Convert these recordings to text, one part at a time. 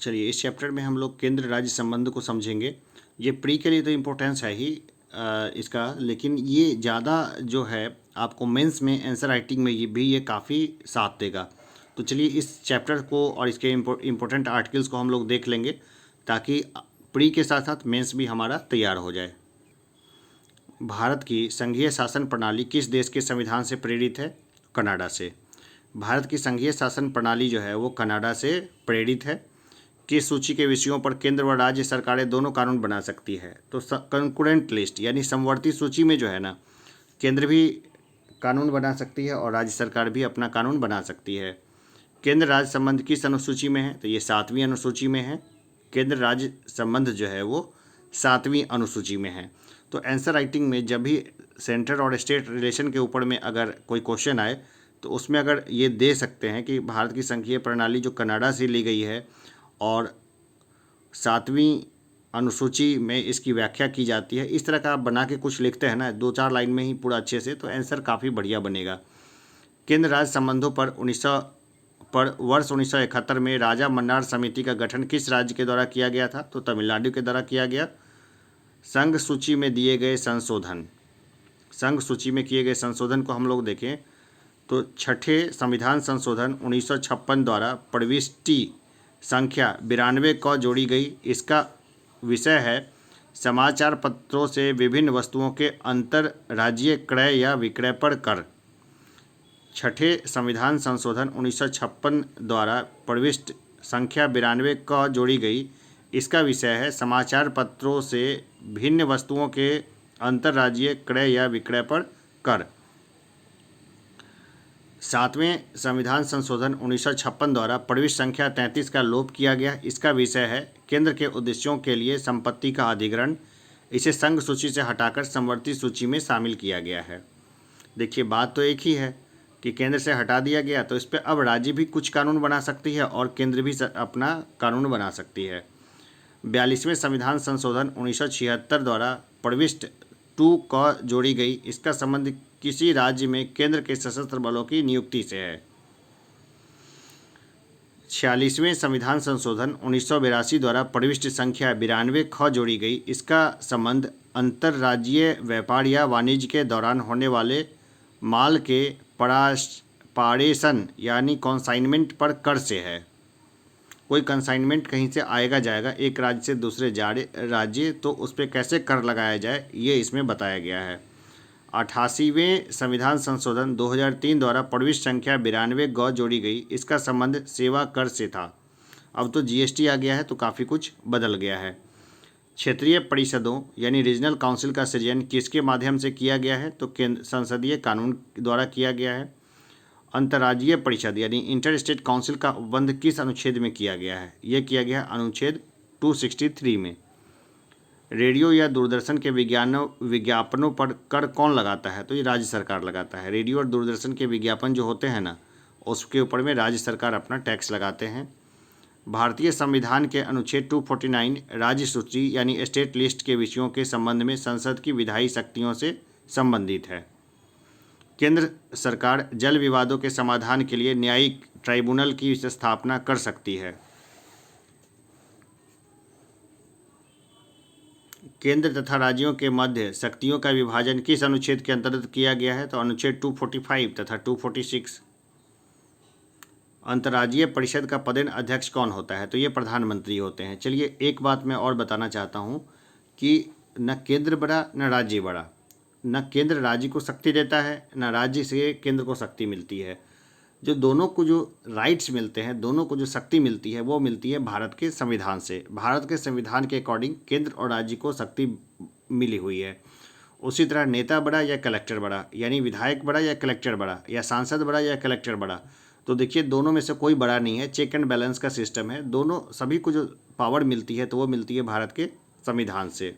चलिए इस चैप्टर में हम लोग केंद्र राज्य संबंध को समझेंगे। ये प्री के लिए तो इम्पोर्टेंस है ही इसका, लेकिन ये ज़्यादा जो है आपको मेंस में आंसर राइटिंग में ये काफ़ी साथ देगा। तो चलिए इस चैप्टर को और इसके इम्पोर्टेंट आर्टिकल्स को हम लोग देख लेंगे, ताकि प्री के साथ साथ मेंस भी हमारा तैयार हो जाए। भारत की संघीय शासन प्रणाली किस देश के संविधान से प्रेरित है? कनाडा से। भारत की संघीय शासन प्रणाली जो है वो कनाडा से प्रेरित है। किस सूची के विषयों पर केंद्र व राज्य सरकारें दोनों कानून बना सकती है? तो कंकरेंट लिस्ट यानी समवर्ती सूची में जो है ना, केंद्र भी कानून बना सकती है और राज्य सरकार भी अपना कानून बना सकती है। केंद्र राज्य संबंध किस अनुसूची में है? तो ये 7वीं अनुसूची में है। केंद्र राज्य संबंध जो है वो 7वीं अनुसूची में है। तो आंसर राइटिंग में जब भी सेंटर और स्टेट रिलेशन के ऊपर में अगर कोई क्वेश्चन आए तो उसमें अगर ये दे सकते हैं कि भारत की संघीय प्रणाली जो कनाडा से ली गई है और 7वीं अनुसूची में इसकी व्याख्या की जाती है, इस तरह का आप बना के कुछ लिखते हैं ना 2-4 लाइन में ही पूरा अच्छे से, तो आंसर काफ़ी बढ़िया बनेगा। केंद्र राज्य संबंधों पर वर्ष 1971 में राजा मन्नार समिति का गठन किस राज्य के द्वारा किया गया था? तो तमिलनाडु के द्वारा किया गया। संघ सूची में दिए गए संशोधन, संघ सूची में किए गए संशोधन को हम लोग देखें तो छठे संविधान संशोधन 1956 द्वारा प्रविष्टि संख्या 92 क जोड़ी गई। इसका विषय है समाचार पत्रों से विभिन्न वस्तुओं के अंतर राज्यीय क्रय या विक्रय पर कर। छठे संविधान संशोधन 1956 द्वारा प्रविष्ट संख्या 92 क जोड़ी गई। इसका विषय है समाचार पत्रों से भिन्न वस्तुओं के अंतर्राज्यीय क्रय या विक्रय पर कर। 7वें संविधान संशोधन 1956 द्वारा प्रविष्ट संख्या 33 का लोप किया गया। इसका विषय है केंद्र के उद्देश्यों के लिए संपत्ति का अधिग्रहण। इसे संघ सूची से हटाकर समवर्ती सूची में शामिल किया गया है। देखिए बात तो एक ही है कि केंद्र से हटा दिया गया, तो इस पर अब राज्य भी कुछ कानून बना सकती है और केंद्र भी अपना कानून बना सकती है। 42वें संविधान संशोधन 1976 द्वारा प्रविष्ट 2 क जोड़ी गई। इसका संबंध किसी राज्य में केंद्र के सशस्त्र बलों की नियुक्ति से है। 46वें संविधान संशोधन 1982 द्वारा प्रविष्ट संख्या 92 ख जोड़ी गई। इसका संबंध अंतर्राज्यीय व्यापार या वाणिज्य के दौरान होने वाले माल के पारेषण यानी कॉन्साइनमेंट पर कर से है। कोई कंसाइनमेंट कहीं से आएगा जाएगा एक राज्य से दूसरे राज्य, तो उस पर कैसे कर लगाया जाए ये इसमें बताया गया है। 88वें संविधान संशोधन 2003 द्वारा प्रविष्ट संख्या 92 ग जोड़ी गई। इसका संबंध सेवा कर से था। अब तो जीएसटी आ गया है तो काफ़ी कुछ बदल गया है। क्षेत्रीय परिषदों यानी रीजनल काउंसिल का सृजन किसके माध्यम से किया गया है? तो केंद्र संसदीय कानून द्वारा किया गया है। अंतर्राज्यीय परिषद यानी इंटर स्टेट काउंसिल का उपबंध किस अनुच्छेद में किया गया है? यह किया गया अनुच्छेद 263 में। रेडियो या दूरदर्शन के विज्ञापनों पर कर कौन लगाता है? तो ये राज्य सरकार लगाता है। रेडियो और दूरदर्शन के विज्ञापन जो होते हैं ना, उसके ऊपर में राज्य सरकार अपना टैक्स लगाते हैं। भारतीय संविधान के अनुच्छेद 249 राज्य सूची यानी स्टेट लिस्ट के विषयों के संबंध में संसद की विधायी शक्तियों से संबंधित है। केंद्र सरकार जल विवादों के समाधान के लिए न्यायिक ट्राइब्यूनल की स्थापना कर सकती है। केंद्र तथा राज्यों के मध्य शक्तियों का विभाजन किस अनुच्छेद के अंतर्गत किया गया है? तो अनुच्छेद 245 तथा 246। अंतर्राज्यीय परिषद का पदेन अध्यक्ष कौन होता है? तो ये प्रधानमंत्री होते हैं। चलिए एक बात मैं और बताना चाहता हूँ कि न केंद्र बड़ा न राज्य बड़ा, न केंद्र राज्य को शक्ति देता है न राज्य से केंद्र को शक्ति मिलती है। जो दोनों को जो राइट्स मिलते हैं, दोनों को जो शक्ति मिलती है, वो मिलती है भारत के संविधान से। भारत के संविधान के अकॉर्डिंग केंद्र और राज्य को शक्ति मिली हुई है। उसी तरह नेता बड़ा या कलेक्टर बड़ा, यानी विधायक बड़ा या कलेक्टर बड़ा, या सांसद बड़ा या कलेक्टर बड़ा, तो देखिए दोनों में से कोई बड़ा नहीं है। चेक एंड बैलेंस का सिस्टम है। दोनों सभी को जो पावर मिलती है तो वो मिलती है भारत के संविधान से।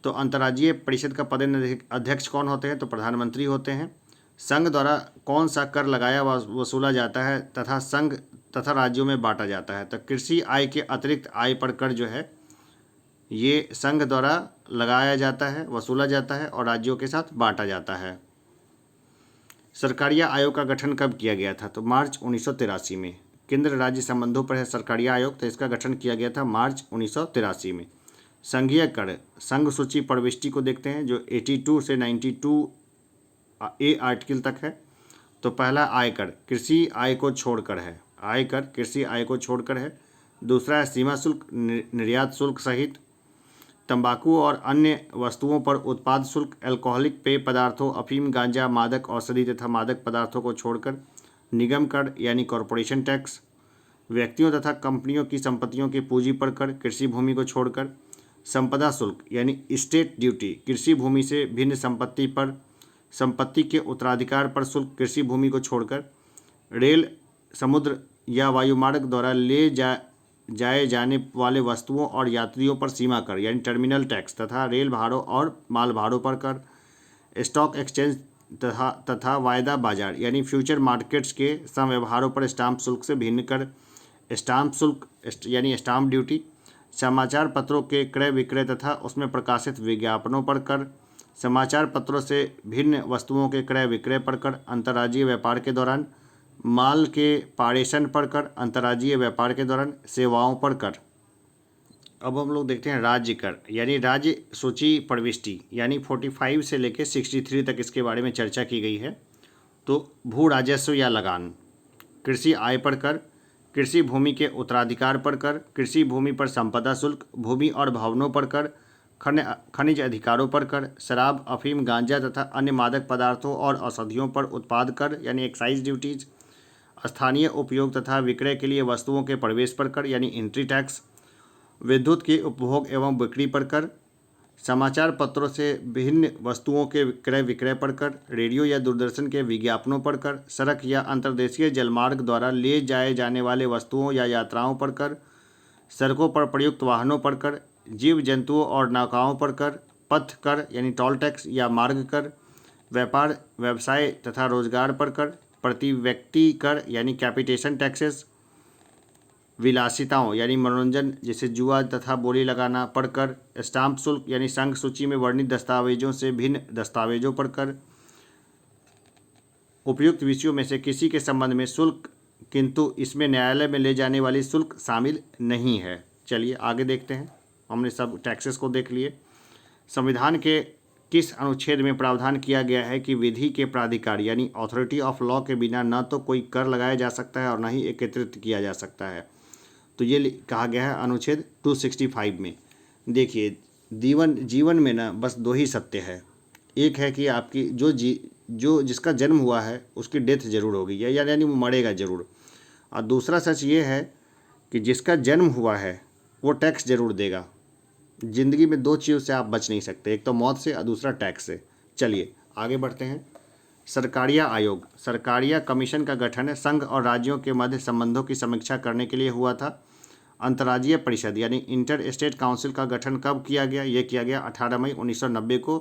तो अंतर्राज्यीय परिषद का पदेन अध्यक्ष कौन होते हैं? तो प्रधानमंत्री होते हैं। संघ द्वारा कौन सा कर लगाया वसूला जाता है तथा संघ तथा राज्यों में बांटा जाता है? तो कृषि आय के अतिरिक्त आय पर कर जो है ये संघ द्वारा लगाया जाता है, वसूला जाता है और राज्यों के साथ बांटा जाता है। सरकारिया आयोग का गठन कब किया गया था? तो मार्च 1983 में। केंद्र राज्य संबंधों पर है सरकारिया आयोग, तो इसका गठन किया गया था मार्च 1983 में। संघीय कर, संघ सूची प्रविष्टि को देखते हैं जो 82 से 92 ए आर्टिकल तक है। तो पहला आयकर, कृषि आय को छोड़कर है, आयकर कृषि आय को छोड़कर है। दूसरा है सीमा शुल्क, निर्यात शुल्क सहित। तंबाकू और अन्य वस्तुओं पर उत्पाद शुल्क, अल्कोहलिक पेय पदार्थों, अफीम, गांजा, मादक औषधि तथा मादक पदार्थों को छोड़कर। निगम कर यानी कॉरपोरेशन टैक्स, व्यक्तियों तथा कंपनियों की संपत्तियों की पूंजी पर कर, कृषि भूमि को छोड़कर। संपदा शुल्क यानी स्टेट ड्यूटी, कृषि भूमि से भिन्न संपत्ति पर, संपत्ति के उत्तराधिकार पर शुल्क, कृषि भूमि को छोड़कर। रेल, समुद्र या वायुमार्ग द्वारा ले जाए जाने वाले वस्तुओं और यात्रियों पर सीमा कर यानी टर्मिनल टैक्स तथा रेल भाड़ों और माल भाड़ों पर कर। स्टॉक एक्सचेंज तथा वायदा बाजार यानी फ्यूचर मार्केट्स के संव्यवहारों पर स्टाम्प शुल्क से भिन्न कर। स्टाम्प शुल्क यानी स्टाम्प ड्यूटी। समाचार पत्रों के क्रय विक्रय तथा उसमें प्रकाशित विज्ञापनों पर कर। समाचार पत्रों से भिन्न वस्तुओं के क्रय विक्रय पर कर। अंतर्राज्यीय व्यापार के दौरान माल के पारेषण पर कर। अंतर्राज्यीय व्यापार के दौरान सेवाओं पर कर। अब हम लोग देखते हैं राज्य कर यानी राज्य सूची प्रविष्टि यानी 45 से लेकर 63 तक इसके बारे में चर्चा की गई है। तो भू राजस्व या लगान, कृषि आय पर कर, कृषि भूमि के उत्तराधिकार पर कर, कृषि भूमि पर संपदा शुल्क, भूमि और भवनों पर कर, खनिज अधिकारों पर कर, शराब, अफीम, गांजा तथा अन्य मादक पदार्थों और औषधियों पर उत्पाद कर यानी एक्साइज ड्यूटीज, स्थानीय उपयोग तथा विक्रय के लिए वस्तुओं के प्रवेश पर कर यानी एंट्री टैक्स, विद्युत के उपभोग एवं बिक्री पर कर, समाचार पत्रों से भिन्न वस्तुओं के क्रय विक्रय पर कर, रेडियो या दूरदर्शन के विज्ञापनों पर कर, सड़क या अंतर्देशीय जलमार्ग द्वारा ले जाए जाने वाले वस्तुओं या यात्राओं पर कर, सड़कों पर प्रयुक्त वाहनों पर कर, जीव जंतुओं और नौकाओं पर कर, पथ कर यानी टोल टैक्स या मार्ग कर, व्यापार व्यवसाय तथा रोजगार पर कर, प्रति व्यक्ति कर यानी कैपिटेशन टैक्सेस, विलासिताओं यानी मनोरंजन जैसे जुआ तथा बोली लगाना पर कर, स्टाम्प शुल्क यानी संघ सूची में वर्णित दस्तावेजों से भिन्न दस्तावेजों पर कर, उपयुक्त विषयों में से किसी के संबंध में शुल्क किंतु इसमें न्यायालय में ले जाने वाली शुल्क शामिल नहीं है। चलिए आगे देखते हैं। हमने सब टैक्सेस को देख लिए। संविधान के किस अनुच्छेद में प्रावधान किया गया है कि विधि के प्राधिकार यानी अथॉरिटी ऑफ लॉ के बिना न तो कोई कर लगाया जा सकता है और न ही एकत्रित किया जा सकता है। तो ये कहा गया है अनुच्छेद 265 में। देखिए जीवन में ना बस दो ही सत्य है। एक है कि आपकी जो जिसका जन्म हुआ है उसकी डेथ जरूर होगी यानी वो मरेगा ज़रूर। और दूसरा सच ये है कि जिसका जन्म हुआ है वो टैक्स ज़रूर देगा। ज़िंदगी में दो चीज़ों से आप बच नहीं सकते, एक तो मौत से और दूसरा टैक्स से। चलिए आगे बढ़ते हैं। सरकारिया आयोग, सरकारिया कमीशन का गठन संघ और राज्यों के मध्य संबंधों की समीक्षा करने के लिए हुआ था। अंतर्राज्यीय परिषद यानी इंटर स्टेट काउंसिल का गठन कब किया गया? ये किया गया 18 मई 1990 को।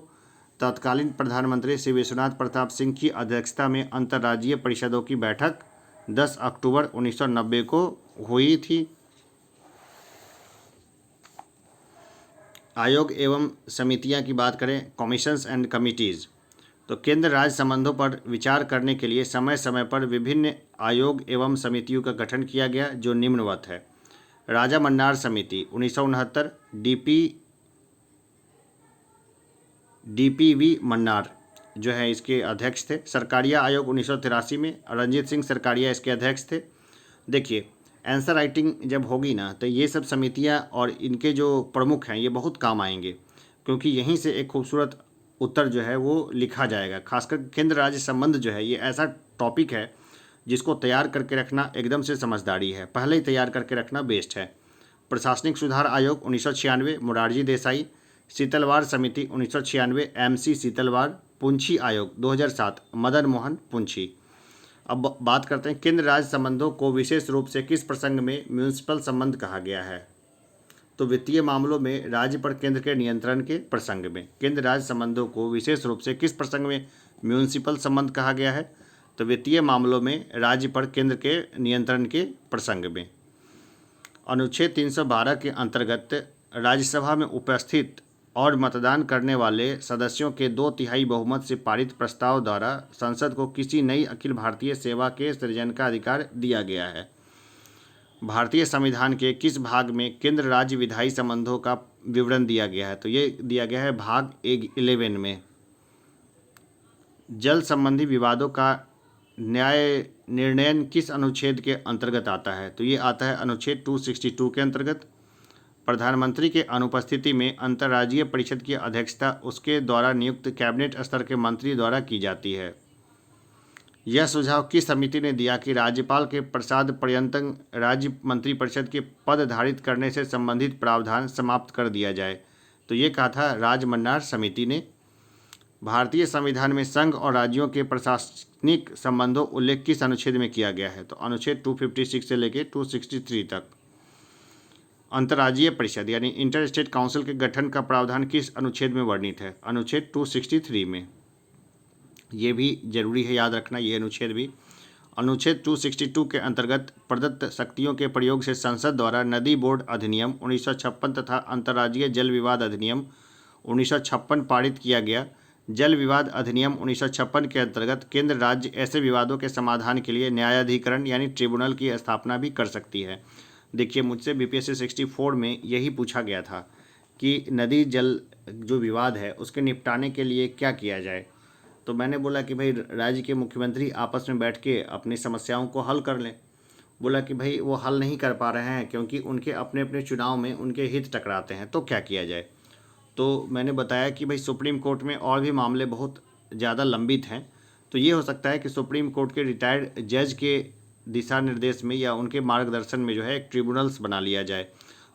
तत्कालीन प्रधानमंत्री श्री विश्वनाथ प्रताप सिंह की अध्यक्षता में अंतर्राज्यीय परिषदों की बैठक 10 अक्टूबर 1990 को हुई थी। आयोग एवं समितियां की बात करें, कमीशंस एंड कमिटीज़, तो केंद्र राज्य संबंधों पर विचार करने के लिए समय समय पर विभिन्न आयोग एवं समितियों का गठन किया गया जो निम्नवत है। राजा मन्नार समिति 1969, डीपीवी मन्नार जो है इसके अध्यक्ष थे। सरकारिया आयोग 1983 में रणजीत सिंह सरकारिया इसके अध्यक्ष थे। देखिए आंसर राइटिंग जब होगी ना तो ये सब समितियां और इनके जो प्रमुख हैं ये बहुत काम आएंगे, क्योंकि यहीं से एक खूबसूरत उत्तर जो है वो लिखा जाएगा। खासकर केंद्र राज्य संबंध जो है ये ऐसा टॉपिक है जिसको तैयार करके रखना एकदम से समझदारी है, पहले ही तैयार करके रखना बेस्ट है। प्रशासनिक सुधार आयोग 1996 मोरारजी देसाई। शीतलवार समिति 1996 MC शीतलवार। पुंछी आयोग 2007 मदन मोहन पुंछी। अब बात करते हैं केंद्र राज्य संबंधों को विशेष रूप से किस प्रसंग में म्यूनिसिपल संबंध कहा गया है? तो वित्तीय मामलों में राज्य पर केंद्र के नियंत्रण के प्रसंग में। केंद्र राज्य संबंधों को विशेष रूप से किस प्रसंग में म्यूनिसिपल संबंध कहा गया है? तो वित्तीय मामलों में राज्य पर केंद्र के नियंत्रण के प्रसंग में। अनुच्छेद 312 के अंतर्गत राज्यसभा में उपस्थित और मतदान करने वाले सदस्यों के 2/3 बहुमत से पारित प्रस्ताव द्वारा संसद को किसी नई अखिल भारतीय सेवा के सृजन का अधिकार दिया गया है। भारतीय संविधान के किस भाग में केंद्र राज्य विधायी संबंधों का विवरण दिया गया है? तो ये दिया गया है भाग 11 में। जल संबंधी विवादों का न्याय निर्णयन किस अनुच्छेद के अंतर्गत आता है? तो ये आता है अनुच्छेद 262 के अंतर्गत। प्रधानमंत्री के अनुपस्थिति में अंतर्राज्यीय परिषद की अध्यक्षता उसके द्वारा नियुक्त कैबिनेट स्तर के मंत्री द्वारा की जाती है। यह सुझाव किस समिति ने दिया कि राज्यपाल के प्रसाद पर्यंतक राज्य मंत्रिपरिषद के पद धारित करने से संबंधित प्रावधान समाप्त कर दिया जाए? तो ये कहा था राजमन्नार समिति ने। भारतीय संविधान में संघ और राज्यों के प्रशासनिक संबंधों उल्लेख किस अनुच्छेद में किया गया है? तो अनुच्छेद 256 से लेकर 263 तक। अंतर्राज्यीय परिषद यानी इंटर स्टेट काउंसिल के गठन का प्रावधान किस अनुच्छेद में वर्णित है? अनुच्छेद 263 में। ये भी जरूरी है याद रखना, ये अनुच्छेद भी। अनुच्छेद 262 के अंतर्गत प्रदत्त शक्तियों के प्रयोग से संसद द्वारा नदी बोर्ड अधिनियम 1956 तथा अंतर्राज्यीय जल विवाद अधिनियम 1956 पारित किया गया। जल विवाद अधिनियम 1956 के अंतर्गत केंद्र राज्य ऐसे विवादों के समाधान के लिए न्यायाधिकरण यानी ट्रिब्यूनल की स्थापना भी कर सकती है। देखिए, मुझसे बीपीएससी 64 में यही पूछा गया था कि नदी जल जो विवाद है उसके निपटाने के लिए क्या किया जाए। तो मैंने बोला कि भाई राज्य के मुख्यमंत्री आपस में बैठ के अपनी समस्याओं को हल कर लें। बोला कि भाई वो हल नहीं कर पा रहे हैं क्योंकि उनके अपने अपने चुनाव में उनके हित टकराते हैं, तो क्या किया जाए। तो मैंने बताया कि भाई सुप्रीम कोर्ट में और भी मामले बहुत ज़्यादा लंबित हैं, तो ये हो सकता है कि सुप्रीम कोर्ट के रिटायर्ड जज के दिशा निर्देश में या उनके मार्गदर्शन में जो है एक ट्रिब्यूनल्स बना लिया जाए।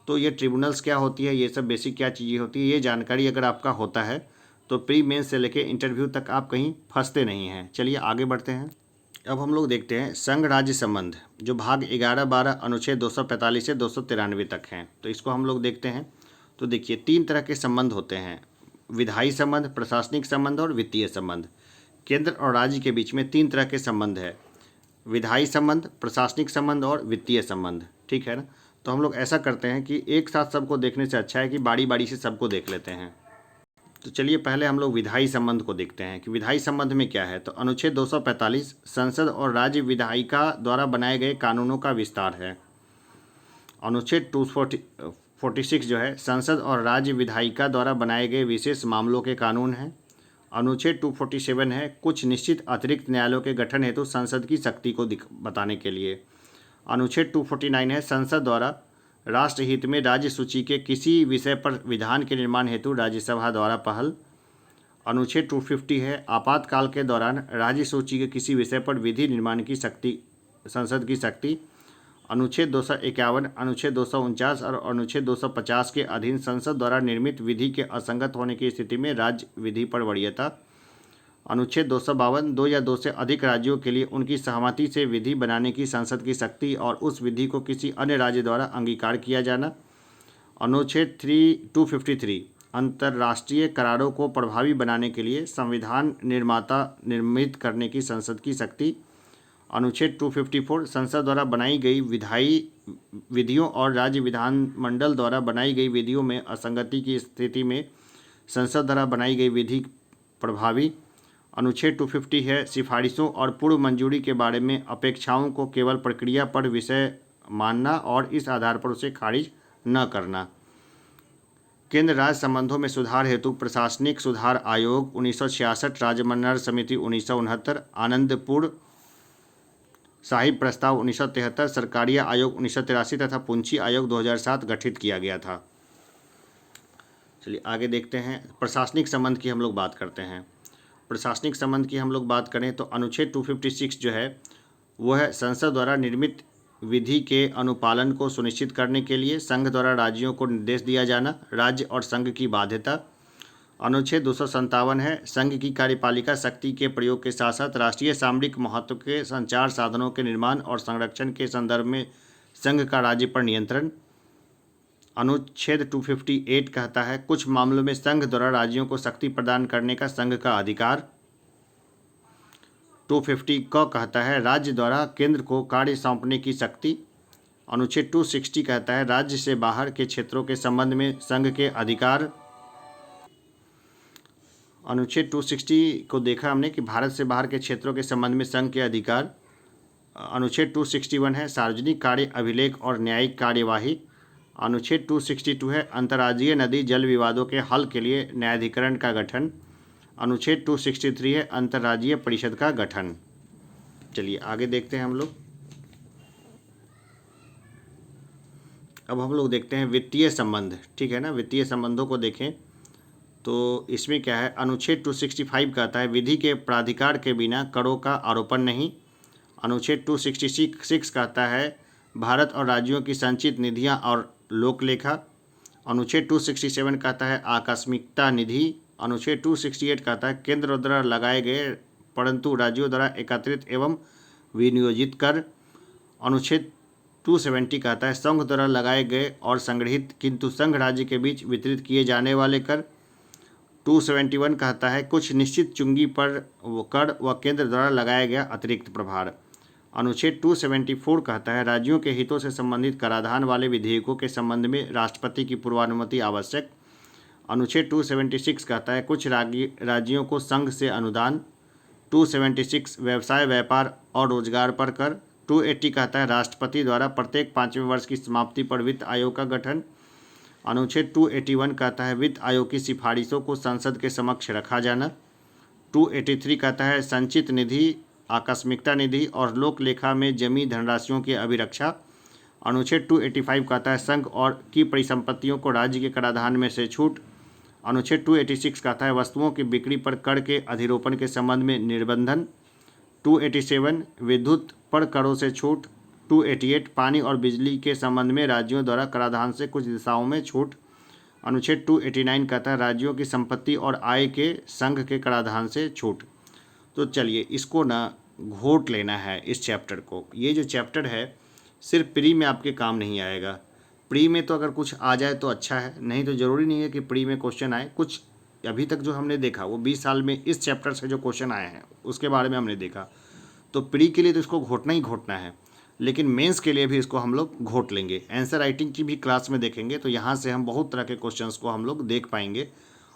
तो ये ट्रिब्यूनल्स क्या होती है, ये सब बेसिक क्या चीज़ें होती है, ये जानकारी अगर आपका होता है तो प्री मेंस से लेके इंटरव्यू तक आप कहीं फंसते नहीं हैं। चलिए आगे बढ़ते हैं। अब हम लोग देखते हैं संघ राज्य संबंध, जो भाग 11-12 अनुच्छेद 245 से 293 तक हैं। तो इसको हम लोग देखते हैं। तो देखिए, 3 तरह के संबंध होते हैं: विधायी संबंध, प्रशासनिक संबंध और वित्तीय संबंध। केंद्र और राज्य के बीच में 3 तरह के संबंध है: विधायी संबंध, प्रशासनिक संबंध और वित्तीय संबंध। ठीक है ना। तो हम लोग ऐसा करते हैं कि एक साथ सबको देखने से अच्छा है कि बारी बारी से सबको देख लेते हैं। तो चलिए पहले हम लोग विधायी संबंध को देखते हैं कि विधायी संबंध में क्या है। तो अनुच्छेद 245 संसद और राज्य विधायिका द्वारा बनाए गए कानूनों का विस्तार है। अनुच्छेद 246 जो है संसद और राज्य विधायिका द्वारा बनाए गए विशेष मामलों के कानून हैं। अनुच्छेद 247 है कुछ निश्चित अतिरिक्त न्यायालयों के गठन हेतु संसद की शक्ति को बताने के लिए। अनुच्छेद 249 है संसद द्वारा राष्ट्रहित में राज्य सूची के किसी विषय पर विधान के निर्माण हेतु राज्यसभा द्वारा पहल। अनुच्छेद 250 है आपातकाल के दौरान राज्य सूची के किसी विषय पर विधि निर्माण की शक्ति संसद की शक्ति। अनुच्छेद 251, अनुच्छेद 249 और अनुच्छेद 250 के अधीन संसद द्वारा निर्मित विधि के असंगत होने की स्थिति में राज्य विधि पर वरीयता। अनुच्छेद 252 दो या दो से अधिक राज्यों के लिए उनकी सहमति से विधि बनाने की संसद की शक्ति और उस विधि को किसी अन्य राज्य द्वारा अंगीकार किया जाना। अनुच्छेद 253 अंतर्राष्ट्रीय करारों को प्रभावी बनाने के लिए संविधान निर्माता निर्मित करने की संसद की शक्ति। अनुच्छेद 254 संसद द्वारा बनाई गई विधायी विधियों और राज्य विधानमंडल द्वारा बनाई गई विधियों में असंगति की स्थिति में संसद द्वारा बनाई गई विधि प्रभावी। अनुच्छेद 250 है सिफारिशों और पूर्व मंजूरी के बारे में अपेक्षाओं को केवल प्रक्रिया पर विषय मानना और इस आधार पर उसे खारिज न करना। केंद्र राज्य संबंधों में सुधार हेतु प्रशासनिक सुधार आयोग 1966, राजमन्नार समिति 1969, आनंदपुर साहिब प्रस्ताव 1973, सरकारिया आयोग 1983 तथा पुंछी आयोग 2007 गठित किया गया था। चलिए आगे देखते हैं। प्रशासनिक संबंध की हम लोग बात करते हैं। प्रशासनिक संबंध की हम लोग बात करें तो अनुच्छेद 256 जो है वो है संसद द्वारा निर्मित विधि के अनुपालन को सुनिश्चित करने के लिए संघ द्वारा राज्यों को निर्देश दिया जाना, राज्य और संघ की बाध्यता। अनुच्छेद 257 है संघ की कार्यपालिका शक्ति के प्रयोग के साथ साथ राष्ट्रीय सामरिक महत्व के संचार साधनों के निर्माण और संरक्षण के संदर्भ में संघ का राज्य पर नियंत्रण। अनुच्छेद 258 कहता है कुछ मामलों में संघ द्वारा राज्यों को शक्ति प्रदान करने का संघ का अधिकार। 250 क कहता है राज्य द्वारा केंद्र को कार्य सौंपने की शक्ति। अनुच्छेद 260 कहता है राज्य से बाहर के क्षेत्रों के संबंध में संघ के अधिकार। अनुच्छेद 260 को देखा हमने कि भारत से बाहर के क्षेत्रों के संबंध में संघ के अधिकार। अनुच्छेद 261 है सार्वजनिक कार्य अभिलेख और न्यायिक कार्यवाही। अनुच्छेद 262 है अंतर्राज्यीय नदी जल विवादों के हल के लिए न्यायाधिकरण का गठन। अनुच्छेद 263 है अंतर्राज्यीय परिषद का गठन। चलिए आगे देखते हैं हम लोग। अब हम लोग देखते हैं वित्तीय संबंध, ठीक है ना। वित्तीय संबंधों को देखें तो इसमें क्या है, अनुच्छेद 265 कहता है विधि के प्राधिकार के बिना करों का आरोपण नहीं। अनुच्छेद 266 कहता है भारत और राज्यों की संचित निधियां और लोकलेखा। अनुच्छेद 267 कहता है आकस्मिकता निधि। अनुच्छेद 268 कहता है केंद्र द्वारा लगाए गए परंतु राज्यों द्वारा एकत्रित एवं विनियोजित कर। अनुच्छेद 270 कहता है संघ द्वारा लगाए गए और संग्रहित किंतु संघ राज्य के बीच वितरित किए जाने वाले कर। 271 कहता है कुछ निश्चित चुंगी पर कर व केंद्र द्वारा लगाया गया अतिरिक्त प्रभार। अनुच्छेद 274 कहता है राज्यों के हितों से संबंधित कराधान वाले विधेयकों के संबंध में राष्ट्रपति की पूर्वानुमति आवश्यक। अनुच्छेद 276 कहता है कुछ राज्यों को संघ से अनुदान। 276 व्यवसाय व्यापार और रोजगार पर कर। 280 कहता है राष्ट्रपति द्वारा प्रत्येक 5वें वर्ष की समाप्ति पर वित्त आयोग का गठन। अनुच्छेद 281 कहता है वित्त आयोग की सिफारिशों को संसद के समक्ष रखा जाना। 283 कहता है संचित निधि, आकस्मिकता निधि और लोक लेखा में जमी धनराशियों की अभिरक्षा। अनुच्छेद 285 कहता है संघ और की परिसंपत्तियों को राज्य के कराधान में से छूट। अनुच्छेद 286 कहता है वस्तुओं की बिक्री पर कर के अधिरोपण के संबंध में निर्बंधन। 287 विद्युत पर करों से छूट। 288 पानी और बिजली के संबंध में राज्यों द्वारा कराधान से कुछ दिशाओं में छूट। अनुच्छेद 289 कहता है राज्यों की संपत्ति और आय के संघ के कराधान से छूट। तो चलिए इसको ना घोट लेना है इस चैप्टर को। ये जो चैप्टर है सिर्फ प्री में आपके काम नहीं आएगा। प्री में तो अगर कुछ आ जाए तो अच्छा है, नहीं तो ज़रूरी नहीं है कि प्री में क्वेश्चन आए। कुछ अभी तक जो हमने देखा वो 20 साल में इस चैप्टर से जो क्वेश्चन आए हैं उसके बारे में हमने देखा। तो प्री के लिए तो इसको घोटना ही घोटना है, लेकिन मेंस के लिए भी इसको हम लोग घोट लेंगे। आंसर राइटिंग की भी क्लास में देखेंगे तो यहाँ से हम बहुत तरह के क्वेश्चंस को हम लोग देख पाएंगे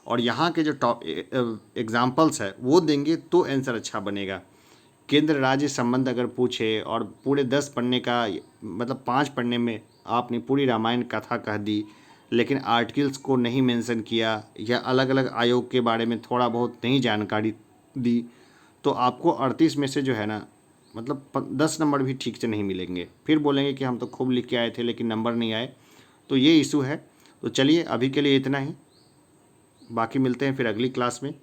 और यहाँ के जो टॉप एग्जाम्पल्स है वो देंगे तो आंसर अच्छा बनेगा। केंद्र राज्य संबंध अगर पूछे और पूरे 10 पढ़ने का मतलब 5 पढ़ने में आपने पूरी रामायण कथा कह दी लेकिन आर्टिकल्स को नहीं मेंशन किया या अलग अलग आयोग के बारे में थोड़ा बहुत नहीं जानकारी दी तो आपको 38 में से जो है ना मतलब 10 नंबर भी ठीक से नहीं मिलेंगे। फिर बोलेंगे कि हम तो खूब लिख के आए थे लेकिन नंबर नहीं आए। तो ये इशू है। तो चलिए अभी के लिए इतना ही, बाकी मिलते हैं फिर अगली क्लास में।